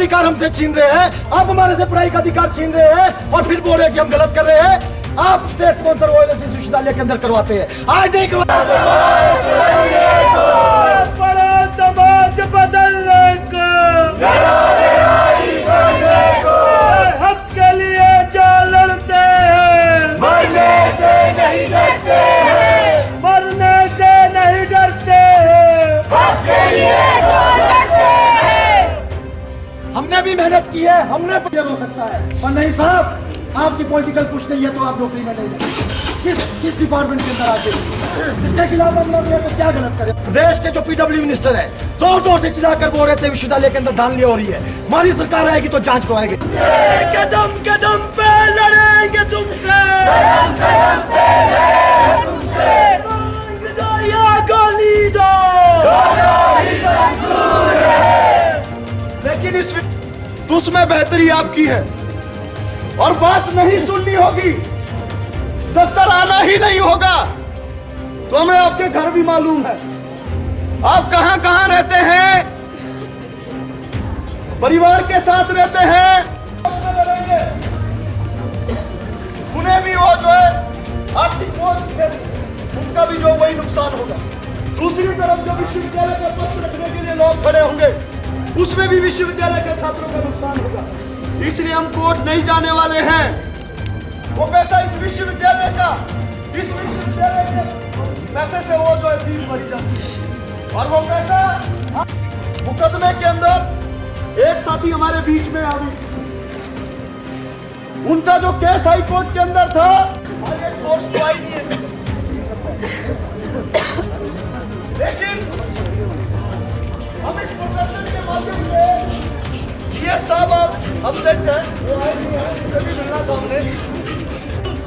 अधिकार हमसे छीन रहे हैं, आप हमारे से पढ़ाई का अधिकार छीन रहे हैं और फिर बोल रहे हैं कि हम गलत कर रहे हैं। आप स्टेट स्पॉन्सर ओएलएस विश्वविद्यालय के अंदर करवाते हैं, आज नहीं करवाते। समाज बदलने को, हक के लिए जो लड़ते हैं, मरने से नहीं डरते हैं, मरने से नहीं डरते हैं, हक के लिए जो लड़ते हैं। हमने भी मेहनत की है, हमने हो सकता है, पर नहीं साहब, आपकी पॉलिटिकल पुश नहीं है तो आप नौकरी में नहीं जाएंगे। किस डिपार्टमेंट के अंदर आते हैं, इसके खिलाफ हम लोग तो क्या गलत करें। प्रदेश के जो पीडब्ल्यू मिनिस्टर है जोर जोर से चिल्लाकर बोल रहे थे विश्वविद्यालय के अंदर धांधली हो रही है, हमारी सरकार आएगी तो जांच करवाएगी। कदम कदम पे लड़ेंगे तुमसे, कदम कदम पे लड़ेंगे तुमसे, मांग दो या गोली दो, दोनों ही मंजूर है। लेकिन इस उसमें बेहतरी आपकी है और बात नहीं सुननी होगी, दफ्तर आना ही नहीं होगा। तो हमें आपके घर भी मालूम है, आप कहां कहां रहते हैं, परिवार के साथ रहते हैं। उन्हें भी वो जो है आर्थिक बोझ से उनका भी जो वही नुकसान होगा। दूसरी तरफ जो विश्वविद्यालय का पक्ष रखने के लिए लोग खड़े होंगे, उसमें भी विश्वविद्यालय के छात्रों का नुकसान होगा। इसलिए हम कोर्ट नहीं जाने वाले हैं। वो पैसा इस विश्वविद्यालय के पैसे से वो जो है फीस भरी जाती है और वो पैसा मुकदमे के अंदर एक साथी हमारे बीच में आ गई, उनका जो केस हाई कोर्ट के अंदर था आगे फोर्स तो आई नहीं है, लेकिन हम इस प्रदर्शन के माध्यम से ये सब अपसेट है, वो आए नहीं है, उनसे भी मिलना था हमने।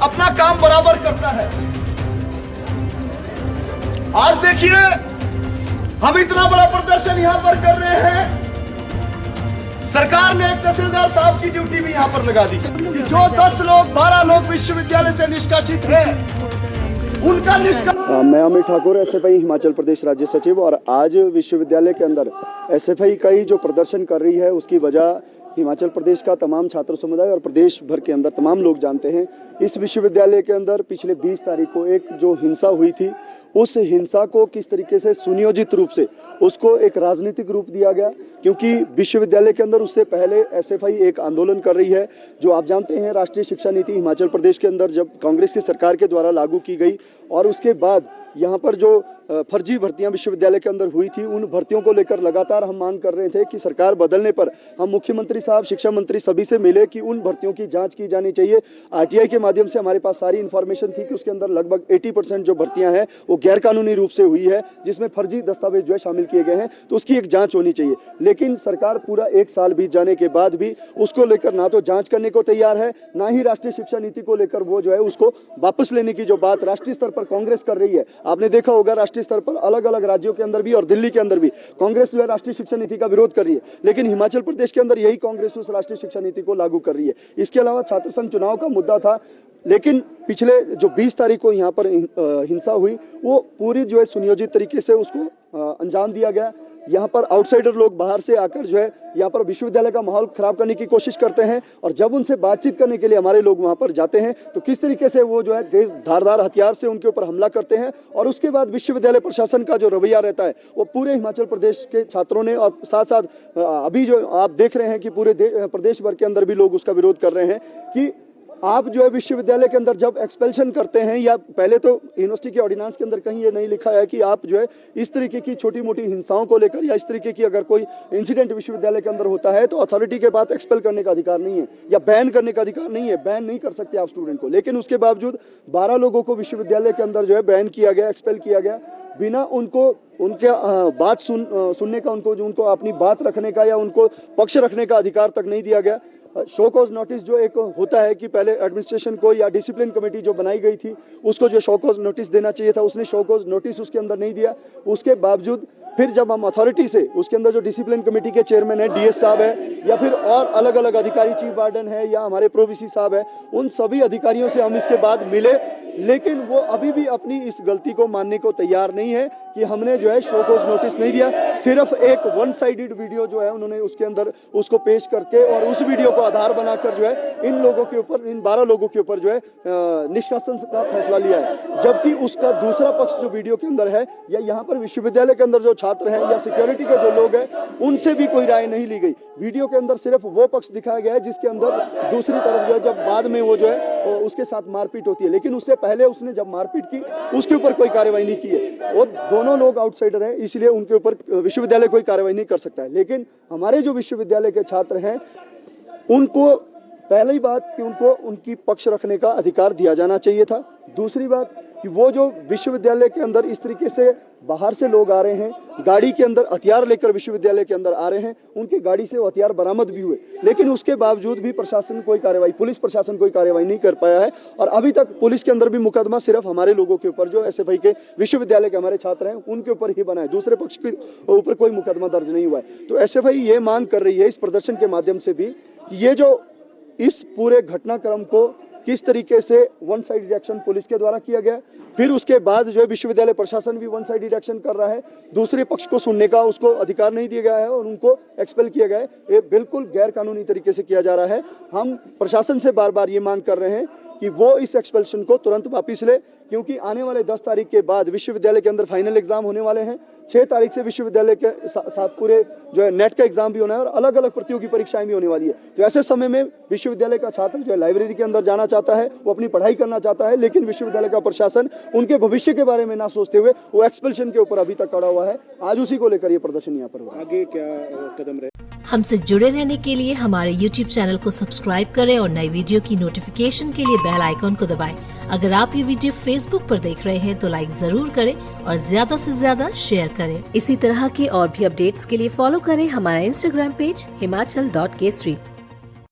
अपना काम बराबर करता है। आज देखिए हम इतना बड़ा प्रदर्शन यहां पर कर रहे हैं, सरकार ने एक तहसीलदार साहब की ड्यूटी भी यहां पर लगा दी कि जो 10 लोग 12 लोग विश्वविद्यालय से निष्कासित हैं उनका मैं अमित ठाकुर, एसएफआई हिमाचल प्रदेश राज्य सचिव। और आज विश्वविद्यालय के अंदर एसएफआई का ही जो प्रदर्शन कर रही है उसकी वजह हिमाचल प्रदेश का तमाम छात्र समुदाय और प्रदेश भर के अंदर तमाम लोग जानते हैं। इस विश्वविद्यालय के अंदर पिछले 20 तारीख को एक जो हिंसा हुई थी, उस हिंसा को किस तरीके से सुनियोजित रूप से उसको एक राजनीतिक रूप दिया गया, क्योंकि विश्वविद्यालय के अंदर उससे पहले एसएफआई एक आंदोलन कर रही है। जो आप जानते हैं, राष्ट्रीय शिक्षा नीति हिमाचल प्रदेश के अंदर जब कांग्रेस की सरकार के द्वारा लागू की गई और उसके बाद यहाँ पर जो फर्जी भर्तियां विश्वविद्यालय के अंदर हुई थी, उन भर्तियों को लेकर लगातार हम मांग कर रहे थे कि सरकार बदलने पर हम मुख्यमंत्री साहब, शिक्षा मंत्री सभी से मिले कि उन भर्तियों की जांच की जानी चाहिए। आरटीआई के माध्यम से हमारे पास सारी इन्फॉर्मेशन थी कि उसके अंदर लगभग 80% जो भर्तियां हैं वो गैरकानूनी रूप से हुई है, जिसमें फर्जी दस्तावेज जो है शामिल किए गए हैं, तो उसकी एक जाँच होनी चाहिए। लेकिन सरकार पूरा 1 साल बीत जाने के बाद भी उसको लेकर ना तो जाँच करने को तैयार है, ना ही राष्ट्रीय शिक्षा नीति को लेकर वो जो है उसको वापस लेने की जो बात राष्ट्रीय स्तर पर कांग्रेस कर रही है। आपने देखा होगा राष्ट्रीय स्तर पर अलग अलग राज्यों के अंदर भी और दिल्ली के अंदर भी कांग्रेस जो है राष्ट्रीय शिक्षा नीति का विरोध कर रही है, लेकिन हिमाचल प्रदेश के अंदर यही कांग्रेस उस राष्ट्रीय शिक्षा नीति को लागू कर रही है। इसके अलावा छात्र संघ चुनाव का मुद्दा था, लेकिन पिछले जो 20 तारीख को यहाँ पर हिंसा हुई वो पूरी जो है सुनियोजित तरीके से उसको अंजाम दिया गया। यहाँ पर आउटसाइडर लोग बाहर से आकर जो है यहाँ पर विश्वविद्यालय का माहौल खराब करने की कोशिश करते हैं, और जब उनसे बातचीत करने के लिए हमारे लोग वहाँ पर जाते हैं तो किस तरीके से वो जो है तेज धारदार हथियार से उनके ऊपर हमला करते हैं। और उसके बाद विश्वविद्यालय प्रशासन का जो रवैया रहता है वो पूरे हिमाचल प्रदेश के छात्रों ने, और साथ साथ अभी जो आप देख रहे हैं कि पूरे प्रदेश भर के अंदर भी लोग उसका विरोध कर रहे हैं कि आप जो है विश्वविद्यालय के अंदर जब एक्सपेल्शन करते हैं, या पहले तो यूनिवर्सिटी के ऑर्डिनेंस के अंदर कहीं ये नहीं लिखा है कि आप जो है इस तरीके की छोटी मोटी हिंसाओं को लेकर या इस तरीके की अगर कोई इंसिडेंट विश्वविद्यालय के अंदर होता है तो अथॉरिटी के पास एक्सपेल करने का अधिकार नहीं है या बैन करने का अधिकार नहीं है, बैन नहीं कर सकते आप स्टूडेंट को। लेकिन उसके बावजूद 12 लोगों को विश्वविद्यालय के अंदर जो है बैन किया गया, एक्सपेल किया गया, बिना उनको उनके बात सुनने का, उनको अपनी बात रखने का या उनको पक्ष रखने का अधिकार तक नहीं दिया गया। शो कॉज नोटिस जो एक होता है कि पहले एडमिनिस्ट्रेशन को या डिसिप्लिन कमेटी जो बनाई गई थी उसको जो शो कॉज नोटिस देना चाहिए था, उसने शो कॉज नोटिस उसके अंदर नहीं दिया। उसके बावजूद फिर जब हम अथॉरिटी से उसके अंदर जो डिसिप्लिन कमेटी के चेयरमैन है, डीएस साहब है, या फिर और अलग अलग अधिकारी, चीफ वार्डन है या हमारे प्रो वीसी साहब है, उन सभी अधिकारियों से हम इसके बाद मिले लेकिन वो अभी भी अपनी इस गलती को मानने को तैयार नहीं है कि हमने जो है शो कोज नोटिस नहीं दिया। सिर्फ एक वन साइडेड वीडियो जो है उन्होंने उसके अंदर उसको पेश करके और उस वीडियो को आधार बनाकर जो है इन लोगों के ऊपर, इन 12 लोगों के ऊपर जो है निष्कासन का फैसला लिया है। जबकि उसका दूसरा पक्ष जो वीडियो के अंदर है, या यहाँ पर विश्वविद्यालय के अंदर जो छात्र हैं या सिक्योरिटी के जो लोग हैं, उनसे भी कोई राय नहीं ली गई। वीडियो के अंदर सिर्फ वो पक्ष दिखाया गया है जिसके अंदर दूसरी तरफ जो है जब बाद में वो जो है उसके साथ मारपीट होती है, लेकिन उससे पहले उसने जब मारपीट की उसके ऊपर कोई कार्रवाई नहीं की है। वो दोनों लोग आउटसाइडर हैं, इसलिए उनके ऊपर विश्वविद्यालय कोई कार्रवाई नहीं कर सकता है। लेकिन हमारे जो विश्वविद्यालय के छात्र हैं उनको पहली बात कि उनको उनकी पक्ष रखने का अधिकार दिया जाना चाहिए था। दूसरी बात कि वो जो विश्वविद्यालय के अंदर इस तरीके से बाहर से लोग आ रहे हैं, गाड़ी के अंदर हथियार लेकर विश्वविद्यालय के अंदर आ रहे हैं, उनकी गाड़ी से वो हथियार बरामद भी हुए, लेकिन उसके बावजूद भी प्रशासन कोई कार्रवाई, पुलिस प्रशासन कोई कार्रवाई नहीं कर पाया है। और अभी तक पुलिस के अंदर भी मुकदमा सिर्फ हमारे लोगों के ऊपर, जो एसएफआई के विश्वविद्यालय के हमारे छात्र हैं उनके ऊपर ही बना है, दूसरे पक्ष के ऊपर कोई मुकदमा दर्ज नहीं हुआ है। तो एसएफआई ये मांग कर रही है इस प्रदर्शन के माध्यम से भी कि ये जो इस पूरे घटनाक्रम को किस तरीके से वन साइडेड एक्शन पुलिस के द्वारा किया गया, फिर उसके बाद जो है विश्वविद्यालय प्रशासन भी वन साइडेड एक्शन कर रहा है, दूसरे पक्ष को सुनने का उसको अधिकार नहीं दिया गया है और उनको एक्सपेल किया गया है, ये बिल्कुल गैर कानूनी तरीके से किया जा रहा है। हम प्रशासन से बार बार ये मांग कर रहे हैं कि वो इस एक्सपेल्शन को तुरंत वापस ले, क्योंकि आने वाले 10 तारीख के बाद विश्वविद्यालय के अंदर फाइनल एग्जाम होने वाले हैं। 6 तारीख से विश्वविद्यालय के साथ पूरे जो है नेट का एग्जाम भी होना है और अलग अलग प्रतियोगी परीक्षाएं भी होने वाली है। तो ऐसे समय में विश्वविद्यालय का छात्र जो है लाइब्रेरी के अंदर जाना चाहता है, वो अपनी पढ़ाई करना चाहता है, लेकिन विश्वविद्यालय का प्रशासन उनके भविष्य के बारे में ना सोचते हुए वो एक्सपेल्शन के ऊपर अभी तक खड़ा हुआ है। आज उसी को लेकर ये प्रदर्शन यहाँ पर हुआ। आगे क्या कदम रहे? हमसे जुड़े रहने के लिए हमारे YouTube चैनल को सब्सक्राइब करें और नई वीडियो की नोटिफिकेशन के लिए बेल आइकॉन को दबाएं। अगर आप ये वीडियो Facebook पर देख रहे हैं तो लाइक जरूर करें और ज्यादा से ज्यादा शेयर करें। इसी तरह के और भी अपडेट्स के लिए फॉलो करें हमारा Instagram पेज himachal.kesri।